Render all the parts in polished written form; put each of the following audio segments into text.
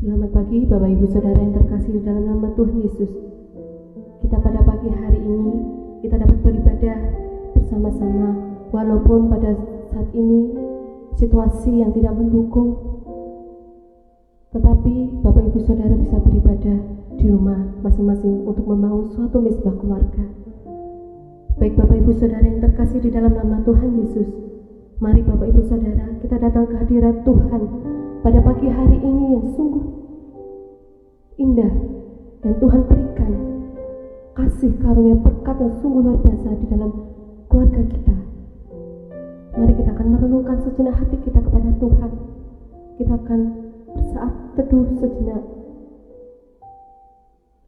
Selamat pagi Bapak Ibu Saudara yang terkasih di dalam nama Tuhan Yesus. Kita pada pagi hari ini kita dapat beribadah bersama-sama walaupun pada saat ini situasi yang tidak mendukung. Tetapi Bapak Ibu Saudara bisa beribadah di rumah masing-masing untuk membangun suatu misbah keluarga. Baik Bapak Ibu Saudara yang terkasih di dalam nama Tuhan Yesus, mari Bapak Ibu Saudara kita datang ke hadirat Tuhan pada pagi hari ini yang sungguh indah yang Tuhan berikan kasih karunia berkat yang sungguh luar biasa di dalam keluarga kita. Mari kita akan merenungkan sejenak hati kita kepada Tuhan. Kita akan bersaat teduh sejenak.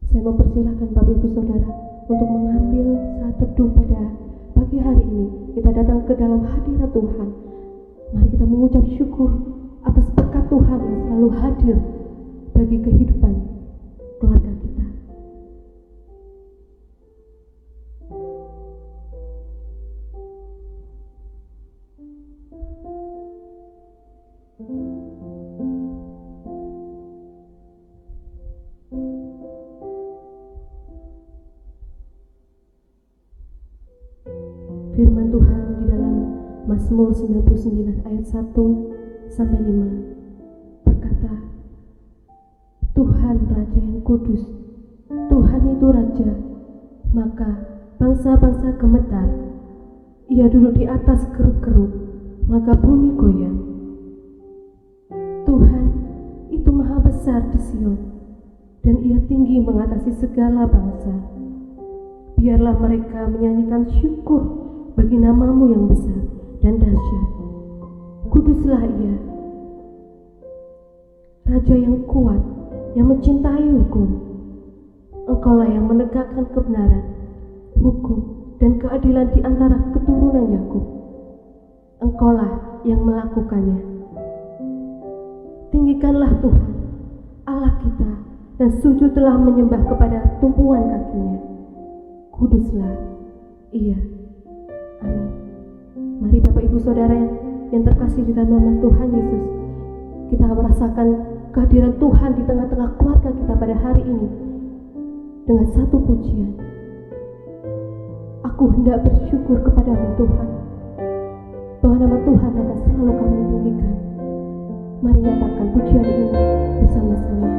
Saya mempersilahkan Bapak Ibu Saudara untuk mengambil saat teduh pada pagi hari ini. Kita datang ke dalam hadirat Tuhan. Mari kita mengucap syukur atas berkat Tuhan yang selalu hadir bagi kehidupan keluarga kita. Firman Tuhan di dalam Mazmur 99 ayat 1 sampai 5 berkata, Tuhan Raja yang kudus, Tuhan itu Raja, maka bangsa-bangsa gemetar. Ia duduk di atas keruk-keruk, maka bumi goyang. Tuhan itu maha besar di Sion, dan ia tinggi mengatasi segala bangsa. Biarlah mereka menyanyikan syukur bagi namamu yang besar dan dahsyat. Kuduslah ia, Raja yang kuat, yang mencintai hukum. Engkaulah yang menegakkan kebenaran, hukum, dan keadilan di antara keturunan Yakub. Engkaulah yang melakukannya. Tinggikanlah Tuhan, Allah kita, dan sujudlah menyembah kepada tumpuan kakinya. Kuduslah ia. Amin. Mari Bapak Ibu Saudara yang terkasih di dalam nama Tuhan Yesus, kita merasakan kehadiran Tuhan di tengah-tengah keluarga kita pada hari ini dengan satu pujian. Aku hendak bersyukur kepadamu Tuhan, bahwa nama Tuhan akan selalu kami tinggikan. Mari nyatakan pujian ini bersama-sama.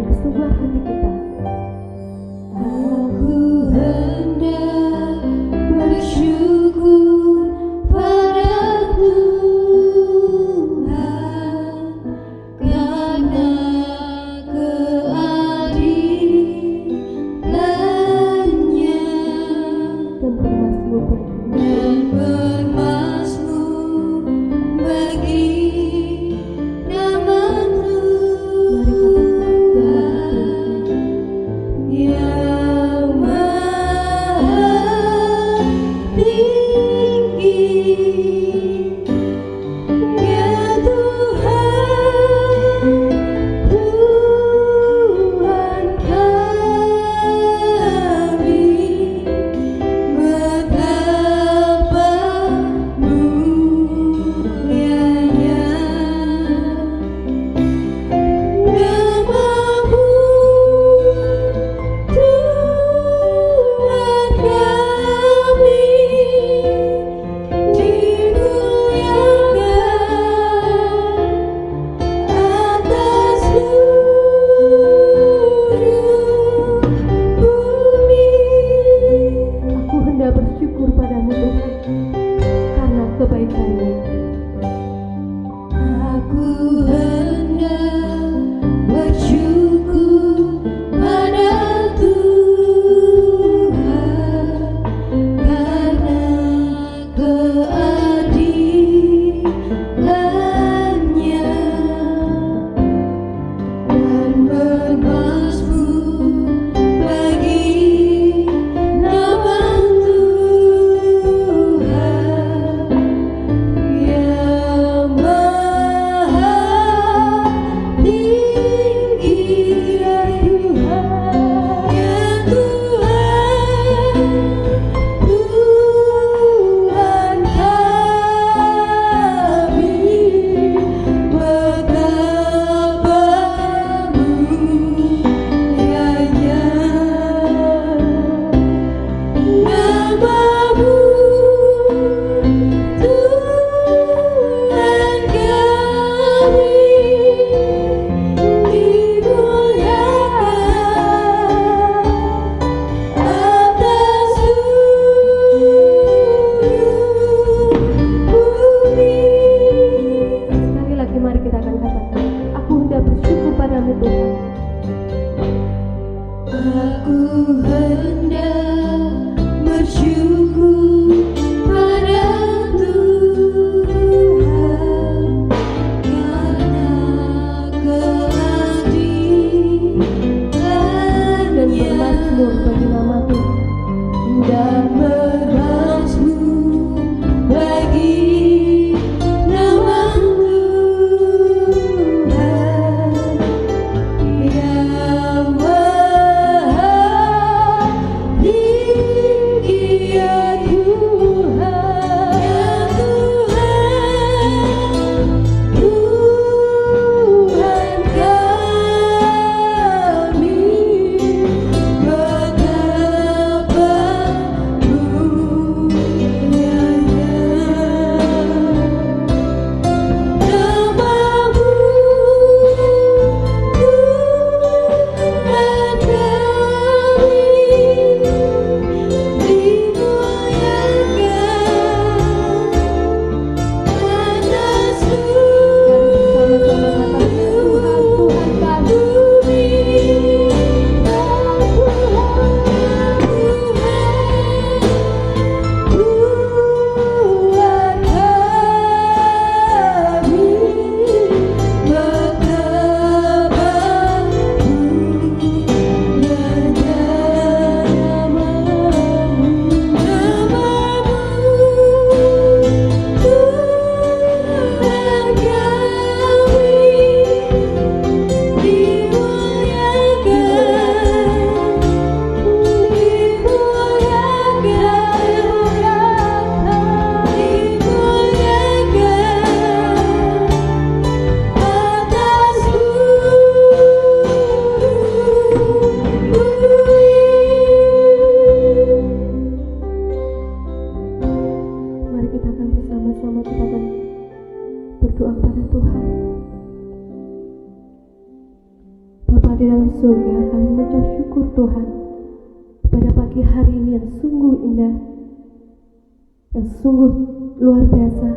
Tuhan di dalam surga, kami mengucap syukur Tuhan pada pagi hari ini yang sungguh indah, yang sungguh luar biasa.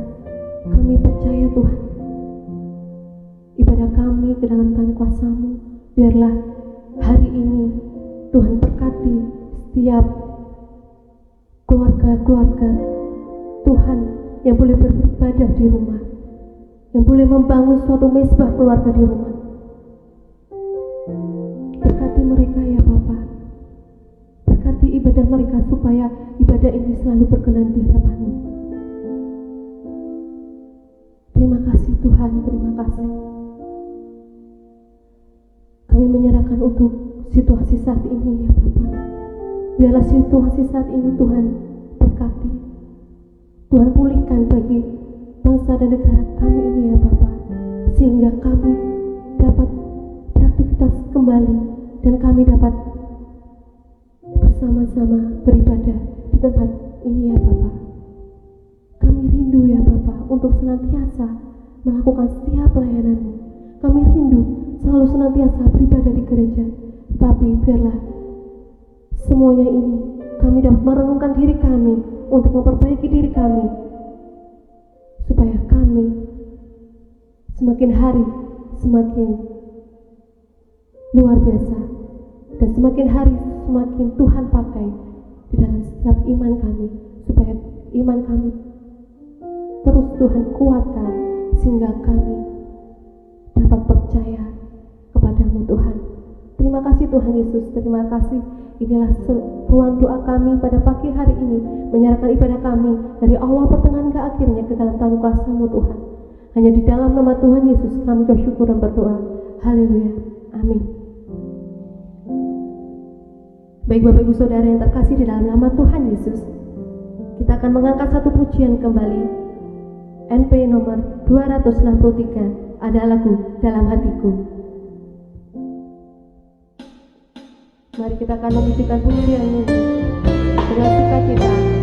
Kami percaya Tuhan, ibadah kami ke dalam tangan kuasa-Mu. Biarlah hari ini Tuhan berkati setiap keluarga-keluarga Tuhan yang boleh beribadah di rumah, yang boleh membangun suatu mezbah keluarga di rumah. Berkati mereka ya Bapa, berkati ibadah mereka supaya ibadah ini selalu berkenan di hadapan-Mu. Terima kasih Tuhan, terima kasih. Kami menyerahkan untuk situasi saat ini ya Bapa. Biarlah situasi saat ini Tuhan berkati, Tuhan pulihkan bagi bangsa dan negara kami ini ya Bapa, sehingga kami dapat beraktivitas kembali dan kami dapat bersama-sama beribadah di tempat ini ya Bapa. Kami rindu ya Bapa untuk senantiasa melakukan setiap pelayanan-Mu. Kami rindu selalu senantiasa beribadah di gereja. Tapi biarlah semuanya ini kami dapat merenungkan diri kami untuk memperbaiki diri kami, supaya kami semakin hari semakin luar biasa, dan semakin hari semakin Tuhan pakai di dalam setiap iman kami, supaya iman kami terus Tuhan kuatkan sehingga kami dapat percaya kepada-Mu Tuhan. Terima kasih Tuhan Yesus, terima kasih. Inilah seruan doa kami pada pagi hari ini, menyerahkan ibadah kami dari awal pertengahan ke akhirnya ke dalam tangan kuasa-Mu Tuhan. Hanya di dalam nama Tuhan Yesus kami bersyukur dan berdoa. Haleluya, amin. Baik Bapak Ibu Saudara yang terkasih di dalam nama Tuhan Yesus, kita akan mengangkat satu pujian kembali. NP nomor 263, ada lagu Dalam Hatiku. Mari kita akan memujikan pujian ini dengan sukacita.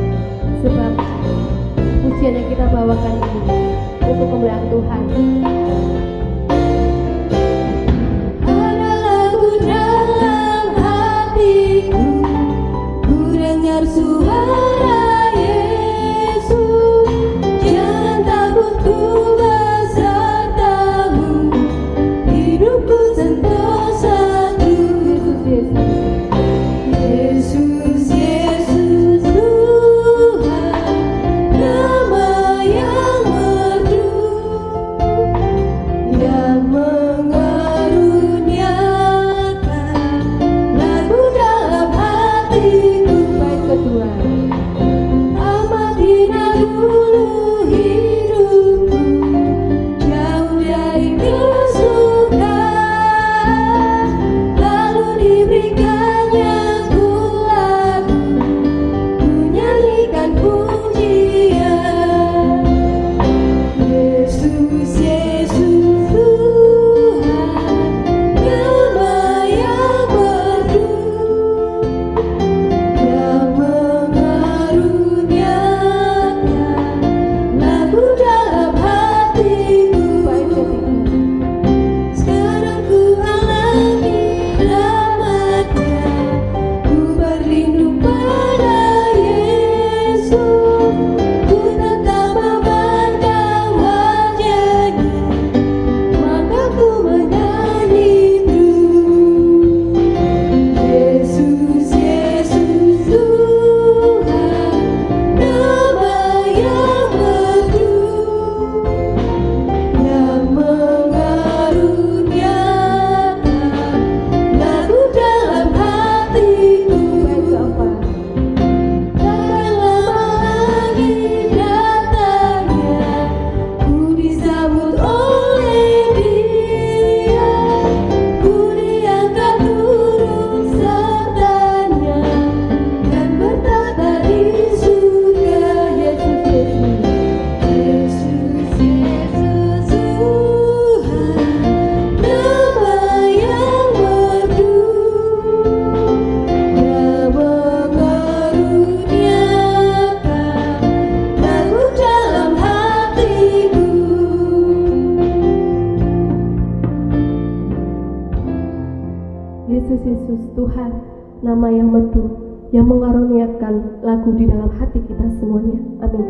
nama yang merdu, yang mengaruniakan lagu di dalam hati kita semuanya. Amin.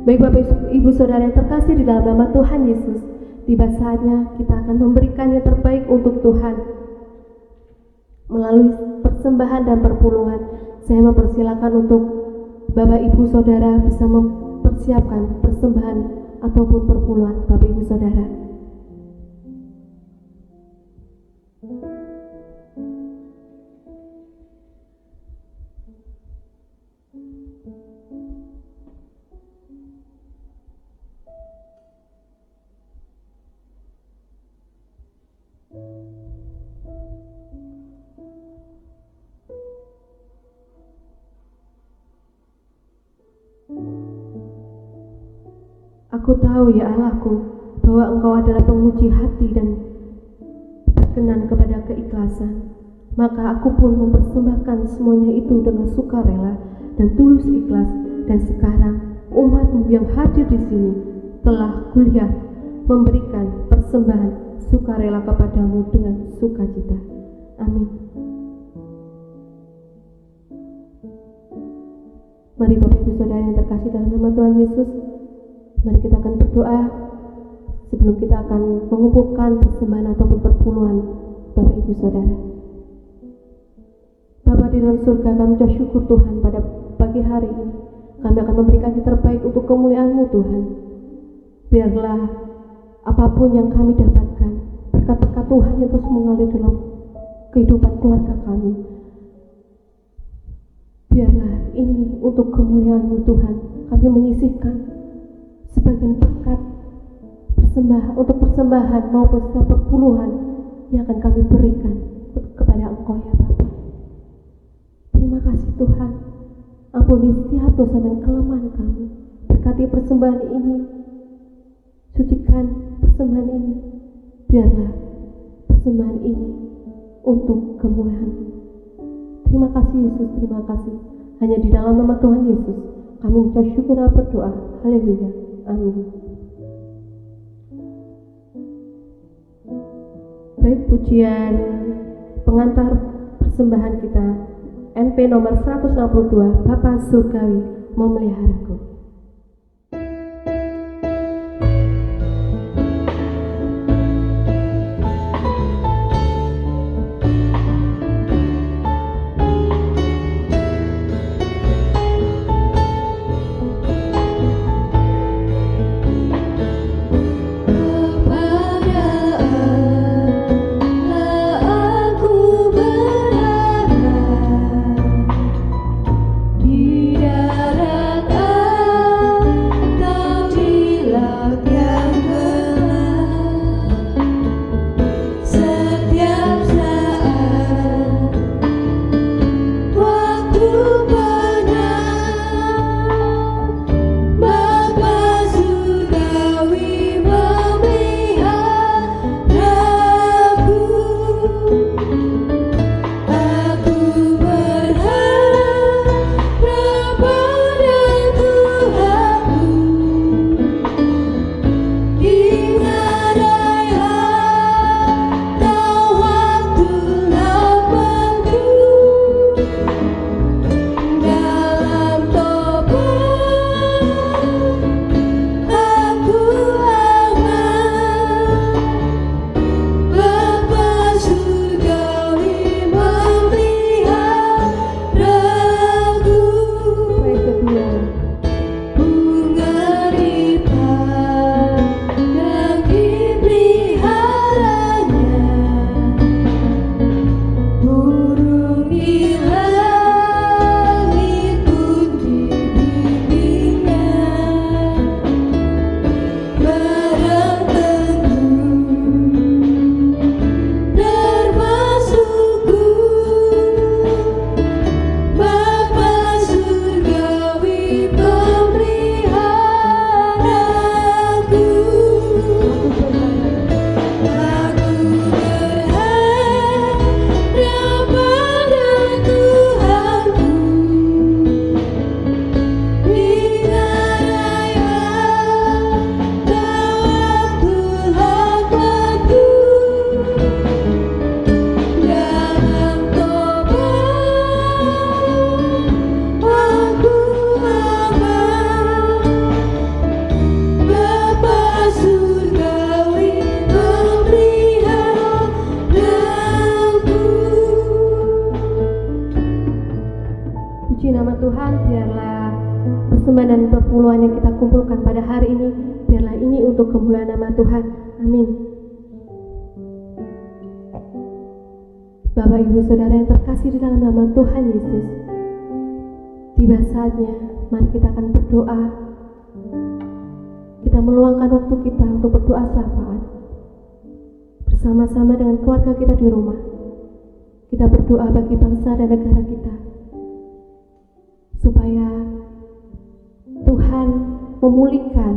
Baik Bapak Ibu Saudara yang terkasih di dalam nama Tuhan Yesus, tiba saatnya kita akan memberikan yang terbaik untuk Tuhan melalui persembahan dan perpuluhan. Saya mempersilakan untuk Bapak Ibu Saudara bisa mempersiapkan persembahan ataupun perpuluhan Bapak Ibu Saudara. Aku tahu ya Allahku, bahwa Engkau adalah penguji hati dan berkenan kepada keikhlasan. Maka aku pun mempersembahkan semuanya itu dengan sukarela dan tulus ikhlas. Dan sekarang umat-Mu yang hadir di sini telah kuliah memberikan persembahan sukarela kepadamu dengan sukacita. Amin. Mari Bapak Ibu Saudara yang terkasih dalam nama Tuhan Yesus, mari kita akan berdoa sebelum kita akan mengumpulkan persembahan ataupun perpuluhan Bapak Ibu Saudara. Bapa di dalam surga, kami ucap syukur Tuhan pada pagi hari ini. Kami akan memberikan yang terbaik untuk kemuliaan-Mu Tuhan. Biarlah apapun yang kami dapatkan, berkat-berkat Tuhan yang terus mengalir dalam kehidupan keluarga kami. Biarlah ini untuk kemuliaan-Mu Tuhan. Kami menyisihkan sebagian berkat untuk persembahan maupun setiap perpuluhan yang akan kami berikan kepada Engkau ya Bapa. Terima kasih Tuhan. Ampuni setiap dosa dan kelemahan kami. Berkati persembahan ini, sucikan persembahan ini. Biarlah persembahan ini untuk kemuliaan. Terima kasih Yesus, terima kasih. Hanya di dalam nama Tuhan Yesus kami mengucap syukur dan berdoa. Haleluya. Amin. Baik, pujian pengantar persembahan kita NP nomor 162, Bapa Surgawi memeliharaku. Di darat biarlah persembahan dan perpuluhan yang kita kumpulkan pada hari ini, biarlah ini untuk kemuliaan nama Tuhan. Amin. Bapak Ibu Saudara yang terkasih di dalam nama Tuhan Yesus, tiba saatnya mari kita akan berdoa. Kita meluangkan waktu kita untuk berdoa syafaat bersama-sama dengan keluarga kita di rumah. Kita berdoa bagi bangsa dan negara kita, supaya Tuhan memulihkan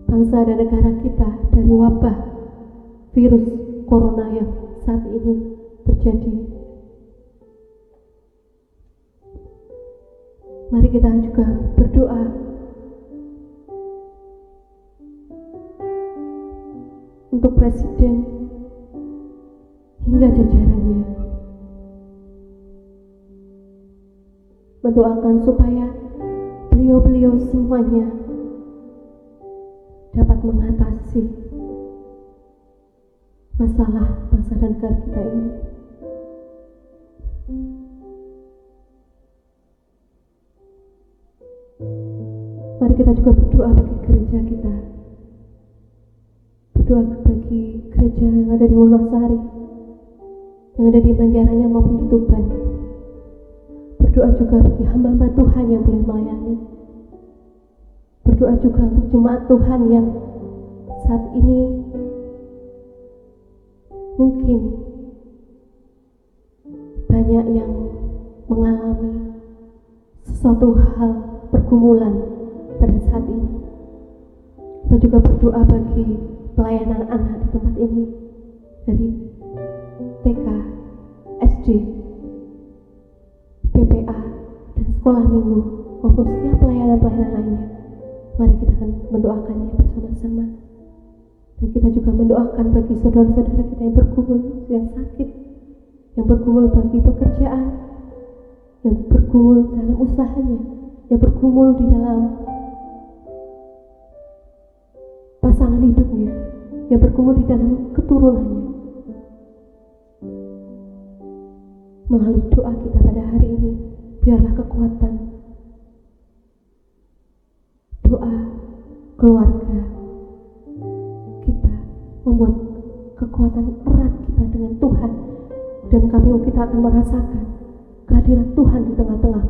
bangsa dan negara kita dari wabah virus corona yang saat ini terjadi. Mari kita juga berdoa untuk Presiden hingga jajarannya, mendoakan supaya beliau-beliau semuanya dapat mengatasi masalah bangsa dan negara kita ini. Mari kita juga berdoa bagi gereja kita, berdoa bagi gereja yang ada di Wonosari, yang ada di Banjaranya maupun di Tuban. Berdoa juga bagi hamba-hamba Tuhan yang boleh melayani. Berdoa juga untuk jemaat Tuhan yang saat ini mungkin banyak yang mengalami sesuatu hal pergumulan pada saat ini. Kita juga berdoa bagi pelayanan anak di tempat ini, dari TK, SD, PPA, dan sekolah minggu maupun setiap pelayanan-pelayanan lainnya. Mari kita akan mendoakannya bersama-sama. Dan kita juga mendoakan bagi saudara-saudara kita yang bergumul, yang sakit, yang bergumul bagi pekerjaan, yang bergumul dalam usahanya, yang bergumul di dalam pasangan hidupnya, yang bergumul di dalam keturunannya. Melalui doa kita pada hari ini, biarlah kekuatan doa keluarga kita membuat kekuatan erat kita dengan Tuhan, dan kita akan merasakan kehadiran Tuhan di tengah-tengah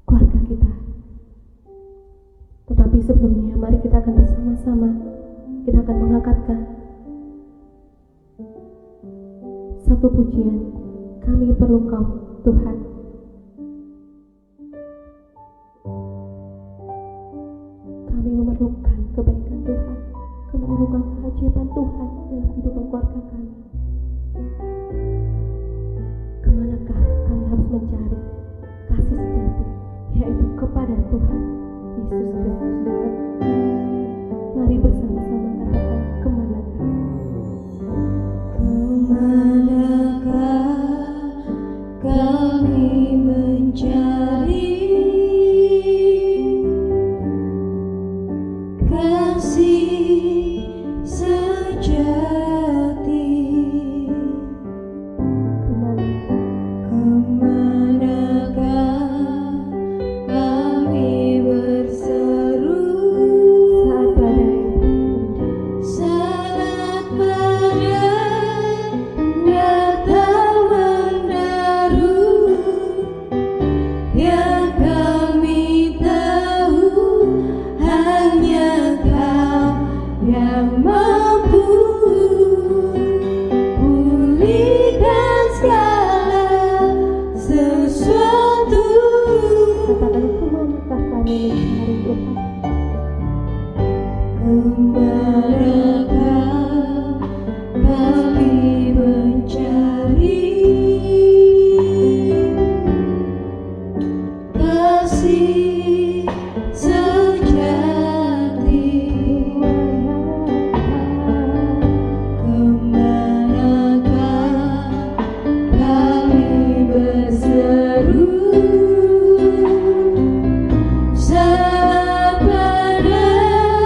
keluarga kita. Tetapi sebelumnya, mari kita akan bersama-sama, kita akan mengangkatkan satu pujian, Kami Perlu Kau Tuhan. Kami memerlukan kebaikan Tuhan, kami memerlukan keajaiban Tuhan dalam kehidupan keluarga kami. Kemanakah kami harus mencari kasih sejati, yaitu kepada Tuhan Yesus Kristus. Mari bersama-sama katakan, kemanakah? Kemanakah kami mencari kasih sejati? Kemanakah kami berseru saat badai datang menderu? Yang kami tahu hanya Kau yang mampu pulihkan segala sesuatu. Katakan, kemanakah kami mencari Tuhan? Kemanakah kami mencari kasih sejati? Kemanakah kami berseru saat badai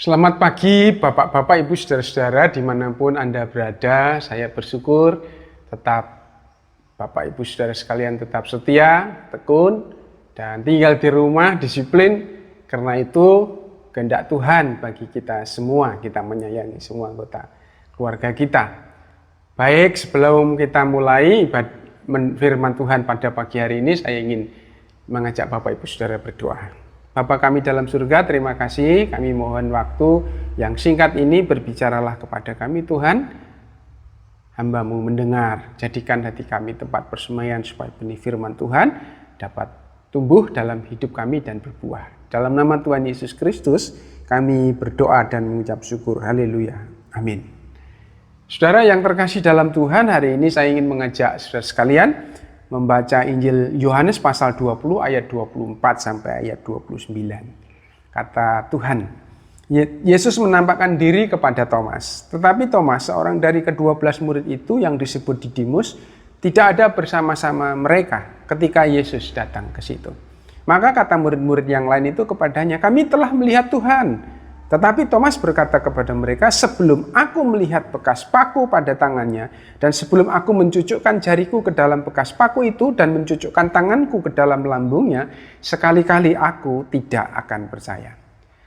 Selamat pagi Bapak-Bapak, Ibu, Saudara-saudara dimanapun Anda berada. Saya bersyukur tetap Bapak, Ibu, Saudara sekalian tetap setia, tekun, dan tinggal di rumah, disiplin. Karena itu kehendak Tuhan bagi kita semua, kita menyayangi semua anggota keluarga kita. Baik, sebelum kita mulai firman Tuhan pada pagi hari ini, saya ingin mengajak Bapak, Ibu, Saudara berdoa. Bapa kami dalam surga, terima kasih. Kami mohon waktu yang singkat ini berbicaralah kepada kami Tuhan. Hamba-Mu mendengar, jadikan hati kami tempat persemaian supaya benih firman Tuhan dapat tumbuh dalam hidup kami dan berbuah. Dalam nama Tuhan Yesus Kristus kami berdoa dan mengucap syukur. Haleluya. Amin. Saudara yang terkasih dalam Tuhan, hari ini saya ingin mengajak saudara sekalian membaca Injil Yohanes pasal 20 ayat 24 sampai ayat 29. Kata Tuhan, Yesus menampakkan diri kepada Thomas. Tetapi Thomas, seorang dari ke-12 murid itu yang disebut Didimus, tidak ada bersama-sama mereka ketika Yesus datang ke situ. Maka kata murid-murid yang lain itu kepadanya, kami telah melihat Tuhan. Tetapi Thomas berkata kepada mereka, sebelum aku melihat bekas paku pada tangannya, dan sebelum aku mencucukkan jariku ke dalam bekas paku itu, dan mencucukkan tanganku ke dalam lambungnya, sekali-kali aku tidak akan percaya.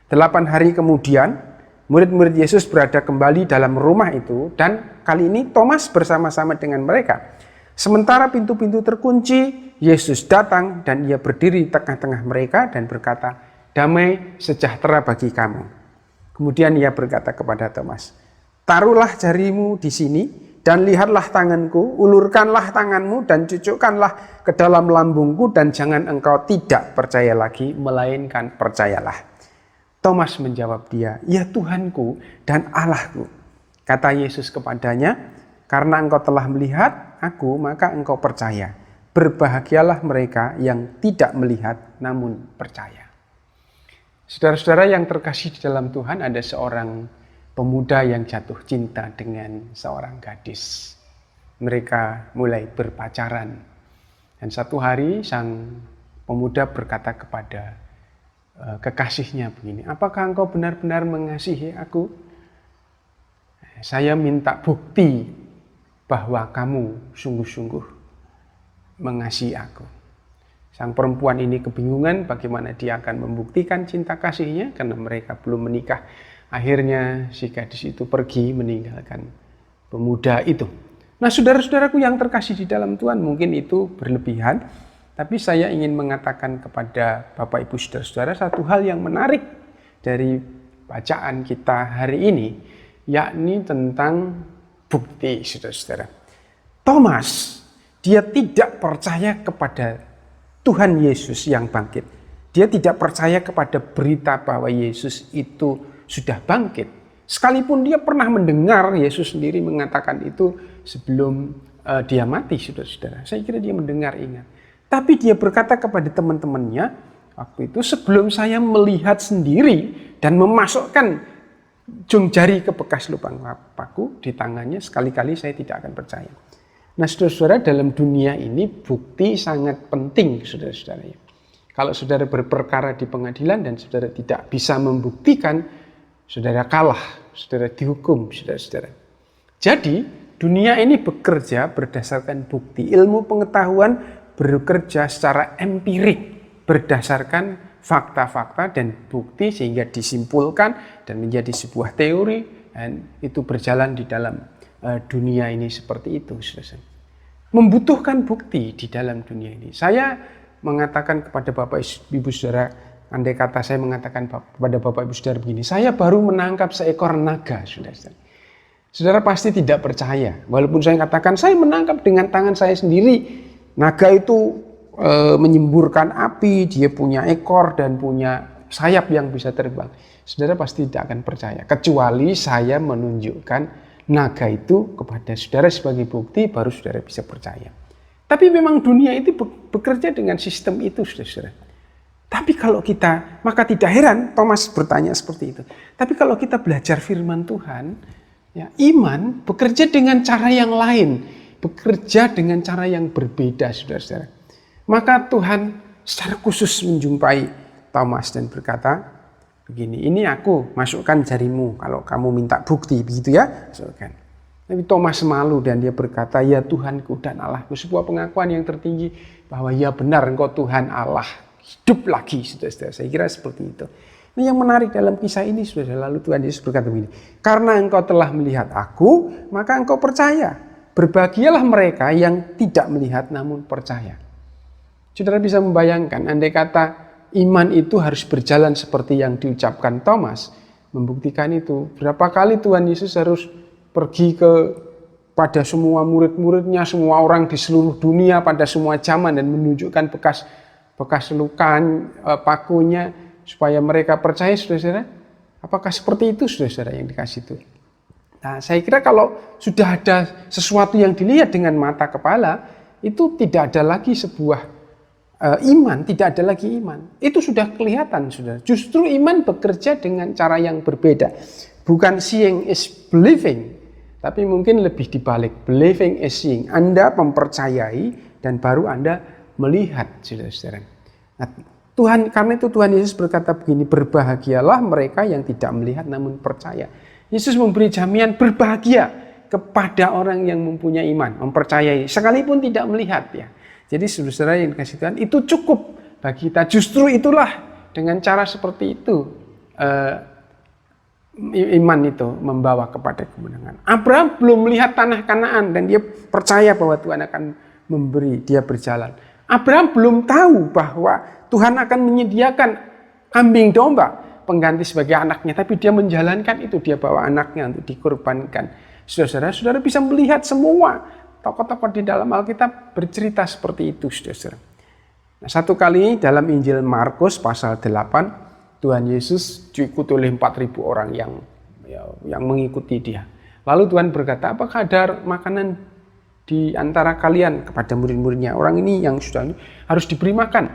8 hari kemudian, murid-murid Yesus berada kembali dalam rumah itu, dan kali ini Thomas bersama-sama dengan mereka. Sementara pintu-pintu terkunci, Yesus datang dan ia berdiri di tengah-tengah mereka dan berkata, damai sejahtera bagi kamu. Kemudian ia berkata kepada Thomas, taruhlah jarimu di sini dan lihatlah tanganku, ulurkanlah tanganmu dan cucukkanlah ke dalam lambungku dan jangan engkau tidak percaya lagi, melainkan percayalah. Thomas menjawab dia, ya Tuhanku dan Allahku. Kata Yesus kepadanya, karena engkau telah melihat aku, maka engkau percaya. Berbahagialah mereka yang tidak melihat namun percaya. Saudara-saudara yang terkasih di dalam Tuhan, ada seorang pemuda yang jatuh cinta dengan seorang gadis. Mereka mulai berpacaran. Dan satu hari sang pemuda berkata kepada kekasihnya begini, apakah engkau benar-benar mengasihi aku? Saya minta bukti bahwa kamu sungguh-sungguh mengasihi aku. Sang perempuan ini kebingungan bagaimana dia akan membuktikan cinta kasihnya karena mereka belum menikah. Akhirnya si gadis itu pergi meninggalkan pemuda itu. Nah, saudara-saudaraku yang terkasih di dalam Tuhan, mungkin itu berlebihan. Tapi saya ingin mengatakan kepada Bapak, Ibu, saudara-saudara satu hal yang menarik dari bacaan kita hari ini, yakni tentang bukti, saudara-saudara. Thomas, dia tidak percaya kepada Tuhan Yesus yang bangkit. Dia tidak percaya kepada berita bahwa Yesus itu sudah bangkit. Sekalipun dia pernah mendengar Yesus sendiri mengatakan itu sebelum dia mati, saudara-saudara. Saya kira dia mendengar, ingat. Tapi dia berkata kepada teman-temannya waktu itu, sebelum saya melihat sendiri dan memasukkan ujung jari ke bekas lubang paku di tangannya, sekali-kali saya tidak akan percaya. Nah, saudara-saudara, dalam dunia ini bukti sangat penting, saudara-saudara. Kalau saudara berperkara di pengadilan dan saudara tidak bisa membuktikan, saudara kalah, saudara dihukum, saudara-saudara. Jadi, dunia ini bekerja berdasarkan bukti. Ilmu pengetahuan bekerja secara empirik, berdasarkan fakta-fakta dan bukti sehingga disimpulkan dan menjadi sebuah teori, dan itu berjalan di dalam dunia ini seperti itu. Membutuhkan bukti di dalam dunia ini. Saya mengatakan kepada Bapak Ibu Saudara, andai kata saya mengatakan kepada Bapak Ibu Saudara begini, saya baru menangkap seekor naga, saudara. Saudara pasti tidak percaya. Walaupun saya katakan saya menangkap dengan tangan saya sendiri. Naga itu menyemburkan api, dia punya ekor dan punya sayap yang bisa terbang. Saudara pasti tidak akan percaya, kecuali saya menunjukkan naga itu kepada saudara sebagai bukti, baru saudara bisa percaya. Tapi memang dunia itu bekerja dengan sistem itu, saudara. Tapi kalau kita, maka tidak heran Thomas bertanya seperti itu. Tapi kalau kita belajar firman Tuhan, ya, iman bekerja dengan cara yang lain, bekerja dengan cara yang berbeda, saudara-saudara. Maka Tuhan secara khusus menjumpai Thomas dan berkata, begini, ini aku, masukkan jarimu kalau kamu minta bukti, begitu ya, masukkan. Tapi Thomas malu dan dia berkata, ya Tuhanku dan Allahku. Sebuah pengakuan yang tertinggi bahwa ya benar engkau Tuhan Allah, hidup lagi, saudara-saudara. Saya kira seperti itu. Nah, yang menarik dalam kisah ini, saudara, lalu Tuhan Yesus berkata begini, karena engkau telah melihat aku, maka engkau percaya. Berbahagialah mereka yang tidak melihat namun percaya. Saudara bisa membayangkan, andai kata iman itu harus berjalan seperti yang diucapkan Thomas, membuktikan itu. Berapa kali Tuhan Yesus harus pergi pada semua murid-muridnya, semua orang di seluruh dunia pada semua zaman dan menunjukkan bekas lukaan pakunya supaya mereka percaya, saudara-saudara. Apakah seperti itu, saudara-saudara, yang dikasih Tuhan? Nah, saya kira kalau sudah ada sesuatu yang dilihat dengan mata kepala, itu tidak ada lagi sebuah iman, tidak ada lagi iman. Itu sudah kelihatan, saudara. Justru iman bekerja dengan cara yang berbeda. Bukan seeing is believing, tapi mungkin lebih dibalik. Believing is seeing. Anda mempercayai dan baru Anda melihat, saudara-saudara. Nah, karena itu Tuhan Yesus berkata begini, berbahagialah mereka yang tidak melihat namun percaya. Yesus memberi jaminan berbahagia kepada orang yang mempunyai iman, mempercayai, sekalipun tidak melihat ya. Jadi saudara yang dikasih Tuhan, itu cukup bagi kita. Justru itulah dengan cara seperti itu iman itu membawa kepada kemenangan. Abraham belum melihat tanah Kanaan dan dia percaya bahwa Tuhan akan memberi, dia berjalan. Abraham belum tahu bahwa Tuhan akan menyediakan kambing domba pengganti sebagai anaknya, tapi dia menjalankan itu, dia bawa anaknya untuk dikorbankan. Saudara-saudara bisa melihat semua tokoh-tokoh di dalam Alkitab bercerita seperti itu, saudara. Nah, satu kali dalam Injil Markus pasal 8, Tuhan Yesus diikuti oleh 4.000 orang yang mengikuti dia. Lalu Tuhan berkata, apakah ada makanan di antara kalian kepada murid-muridnya? Orang ini yang sudah harus diberi makan.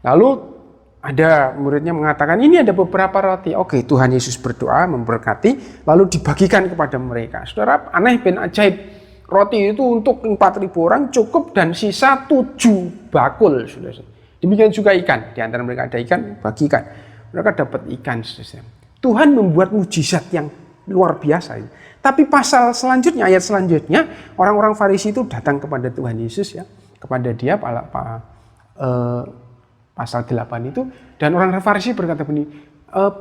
Lalu ada muridnya mengatakan, ini ada beberapa roti. Oke, Tuhan Yesus berdoa, memberkati, lalu dibagikan kepada mereka. Saudara, aneh bin ajaib. Roti itu untuk 4.000 orang cukup dan sisa 7 bakul. Saudara. Demikian juga ikan. Di antara mereka ada ikan, bagikan. Mereka dapat ikan. Saudara. Tuhan membuat mujizat yang luar biasa. Tapi pasal selanjutnya, ayat selanjutnya, orang-orang Farisi itu datang kepada Tuhan Yesus, ya, kepada dia, pasal 8 itu, dan orang Farisi berkata begini,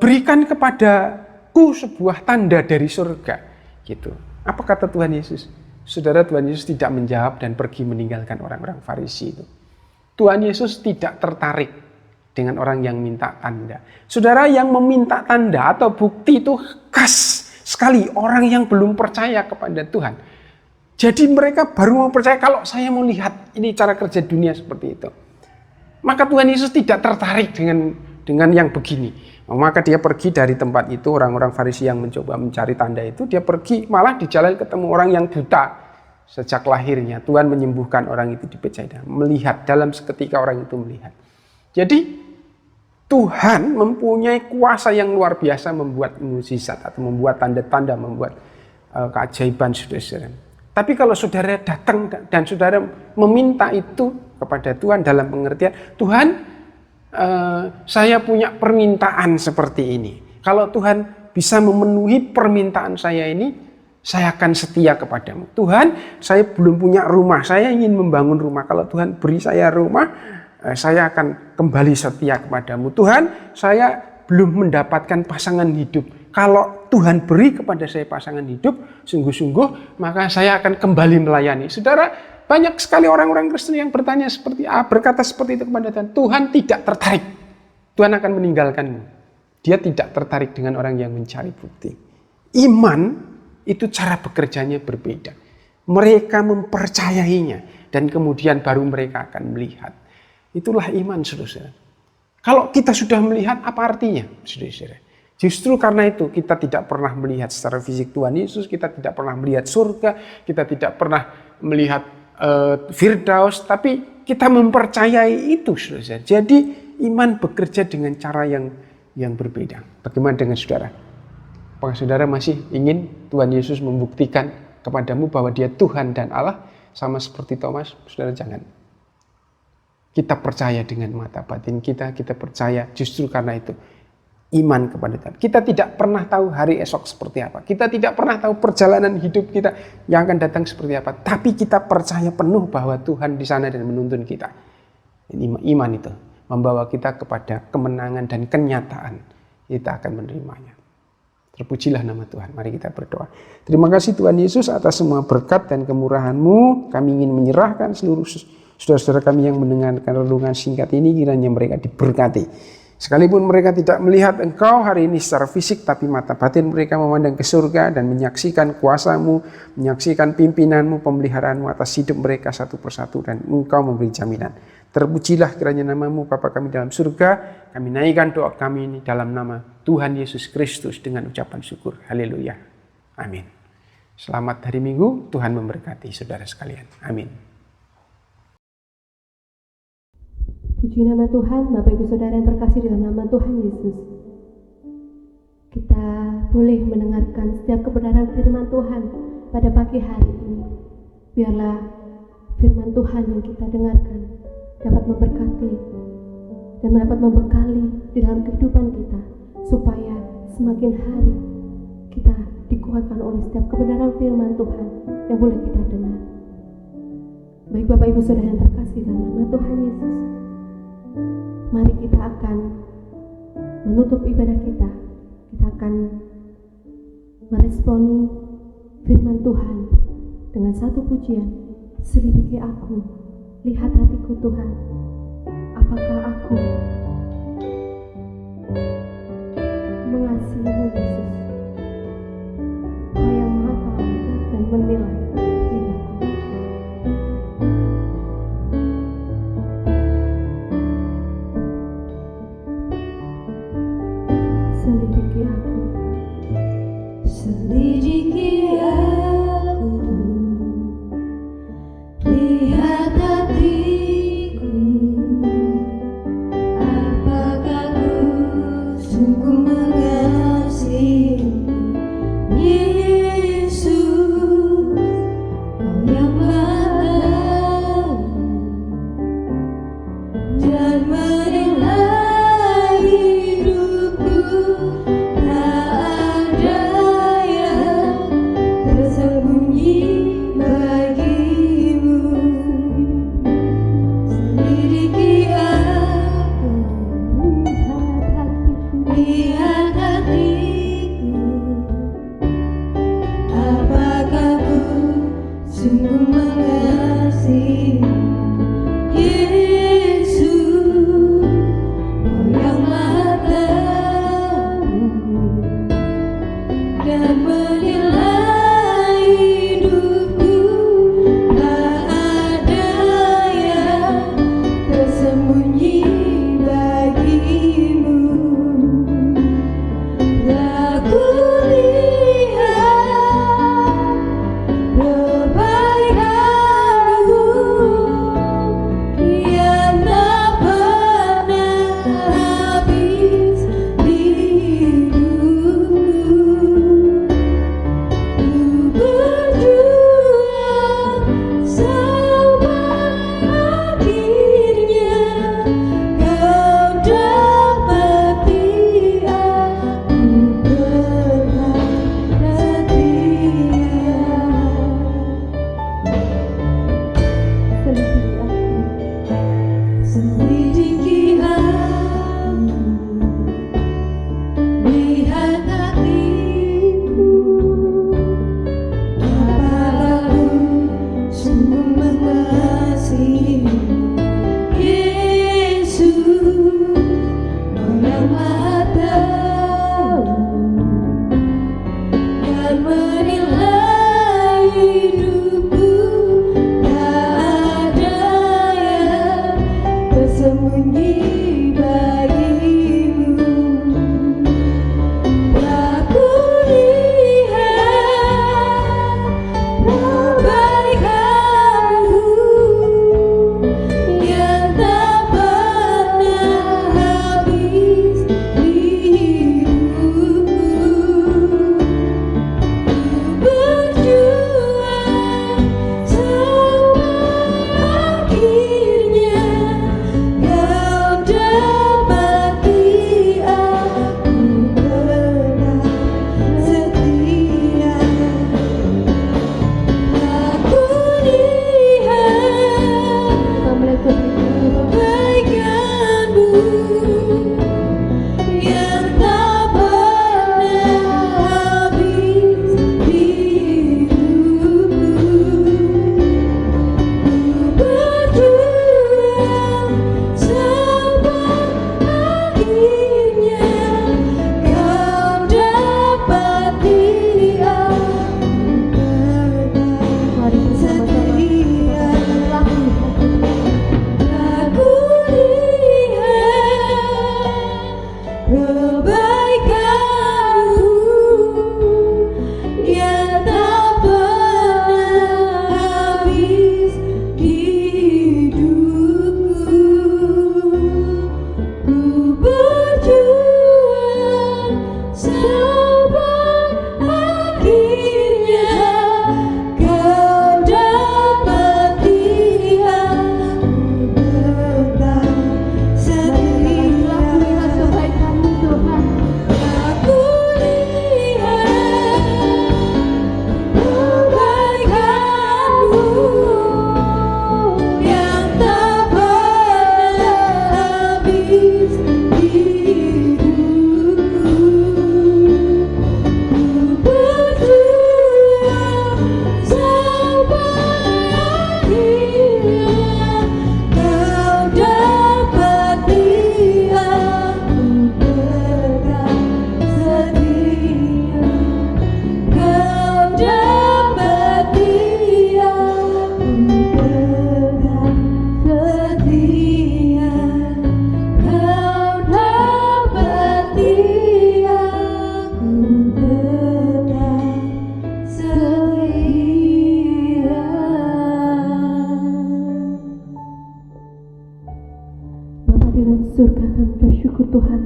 berikan kepadaku sebuah tanda dari surga, gitu. Apa kata Tuhan Yesus? Saudara, Tuhan Yesus tidak menjawab dan pergi meninggalkan orang-orang Farisi itu. Tuhan Yesus tidak tertarik dengan orang yang minta tanda. Saudara, yang meminta tanda atau bukti itu khas sekali orang yang belum percaya kepada Tuhan. Jadi mereka baru mau percaya kalau saya mau lihat ini cara kerja dunia seperti itu. Maka Tuhan Yesus tidak tertarik dengan yang begini. Maka dia pergi dari tempat itu, orang-orang Farisi yang mencoba mencari tanda itu, dia pergi malah di jalan ketemu orang yang buta sejak lahirnya. Tuhan menyembuhkan orang itu di Betsaida. Melihat, dalam seketika orang itu melihat. Jadi Tuhan mempunyai kuasa yang luar biasa membuat mukjizat atau membuat tanda-tanda, membuat keajaiban, saudara-saudara. Tapi kalau saudara datang dan saudara meminta itu kepada Tuhan dalam pengertian, Tuhan, saya punya permintaan seperti ini. Kalau Tuhan bisa memenuhi permintaan saya ini, saya akan setia kepadamu. Tuhan, saya belum punya rumah, saya ingin membangun rumah. Kalau Tuhan beri saya rumah, saya akan kembali setia kepadamu. Tuhan, saya belum mendapatkan pasangan hidup. Kalau Tuhan beri kepada saya pasangan hidup, sungguh-sungguh, maka saya akan kembali melayani. Saudara, banyak sekali orang-orang Kristen yang bertanya berkata seperti itu kepada Tuhan. Tuhan tidak tertarik. Tuhan akan meninggalkanmu. Dia tidak tertarik dengan orang yang mencari bukti. Iman itu cara bekerjanya berbeda. Mereka mempercayainya dan kemudian baru mereka akan melihat. Itulah iman, saudara. Kalau kita sudah melihat, apa artinya, saudara? Justru karena itu kita tidak pernah melihat secara fisik Tuhan Yesus, kita tidak pernah melihat surga, kita tidak pernah melihat Firdaus, tapi kita mempercayai itu, saudara. Jadi iman bekerja dengan cara yang berbeda. Bagaimana dengan saudara? Apakah saudara masih ingin Tuhan Yesus membuktikan kepadamu bahwa dia Tuhan dan Allah sama seperti Thomas? Saudara, jangan. Kita percaya dengan mata batin kita percaya justru karena itu. iman kepada Tuhan. Kita tidak pernah tahu hari esok seperti apa. Kita tidak pernah tahu perjalanan hidup kita yang akan datang seperti apa. Tapi kita percaya penuh bahwa Tuhan di sana dan menuntun kita. Ini iman itu membawa kita kepada kemenangan dan kenyataan. Kita akan menerimanya. Terpujilah nama Tuhan. Mari kita berdoa. Terima kasih Tuhan Yesus atas semua berkat dan kemurahan-Mu. Kami ingin menyerahkan seluruh saudara-saudara kami yang mendengarkan renungan singkat ini, kiranya mereka diberkati. Sekalipun mereka tidak melihat Engkau hari ini secara fisik, tapi mata batin mereka memandang ke surga dan menyaksikan kuasa-Mu, menyaksikan pimpinan-Mu, pemeliharaan-Mu atas hidup mereka satu persatu, dan Engkau memberi jaminan. Terpujilah kiranya nama-Mu Bapa kami dalam surga. Kami naikkan doa kami ini dalam nama Tuhan Yesus Kristus dengan ucapan syukur. Haleluya. Amin. Selamat hari Minggu. Tuhan memberkati saudara sekalian. Amin. Puji nama Tuhan, Bapak Ibu Saudara yang terkasih dalam nama Tuhan Yesus. Kita boleh mendengarkan setiap kebenaran firman Tuhan pada pagi hari ini. Biarlah firman Tuhan yang kita dengarkan dapat memberkati dan dapat membekali di dalam kehidupan kita, supaya semakin hari kita dikuatkan oleh setiap kebenaran firman Tuhan yang boleh kita dengar. Baik Bapak Ibu Saudara yang terkasih dalam nama Tuhan Yesus, mari kita akan menutup ibadah kita. Kita akan meresponi firman Tuhan dengan satu pujian. Selidiki aku, lihat hatiku Tuhan, apakah aku mengasihi-Mu Yesus, Kau yang maha tahu dan menilai hidupku. Selidiki aku, Selidiki aku, lihat hatiku, apakah ku sungguh mengasihi Yesus, Kau yang maha tahu dan menilai hidupku. Tak ada yang tersembunyi bagimu. Selidiki aku, lihat hatiku, lihat syukur Tuhan.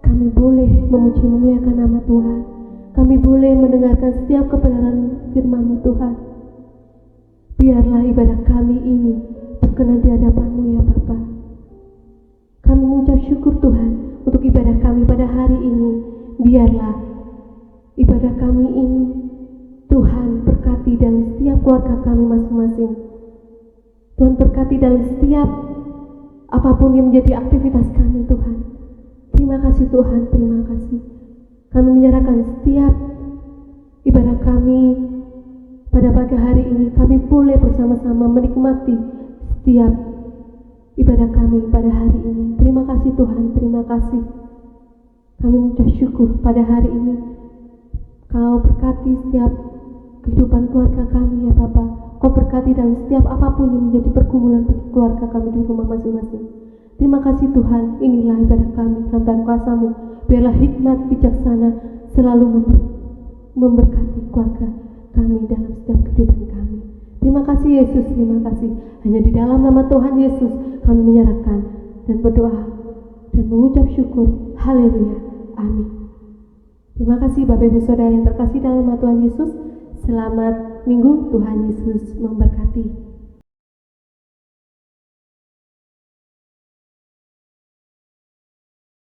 Kami boleh memuji memuliakan nama Tuhan. Kami boleh mendengarkan setiap kebenaran firman-Mu Tuhan. Biarlah ibadah kami ini berkenan di hadapan-Mu ya Bapa. Kami mengucap syukur Tuhan untuk ibadah kami pada hari ini. Biarlah ibadah kami ini Tuhan berkati dalam setiap keluarga kami masing-masing. Tuhan berkati dalam setiap apapun yang menjadi aktivitas kami Tuhan. Terima kasih Tuhan, terima kasih. Kami menyerahkan setiap ibadah kami pada pagi hari ini. Kami boleh bersama-sama menikmati setiap ibadah kami pada hari ini. Terima kasih Tuhan, terima kasih. Kami mengucap syukur pada hari ini. Kau berkati setiap kehidupan keluarga kami ya Bapa. Kau berkati dalam setiap apapun yang menjadi pergumulan bagi keluarga kami di rumah masing-masing. Terima kasih Tuhan, inilah ibadah kami dalam kuasa-Mu. Biarlah hikmat bijaksana selalu memberkati keluarga kami dalam setiap kehidupan kami. Terima kasih Yesus, terima kasih. Hanya di dalam nama Tuhan Yesus kami menyerahkan dan berdoa dan mengucap syukur. Haleluya, amin. Terima kasih Bapak Ibu Saudara yang terkasih dalam nama Tuhan Yesus. Selamat Minggu, Tuhan Yesus memberkati.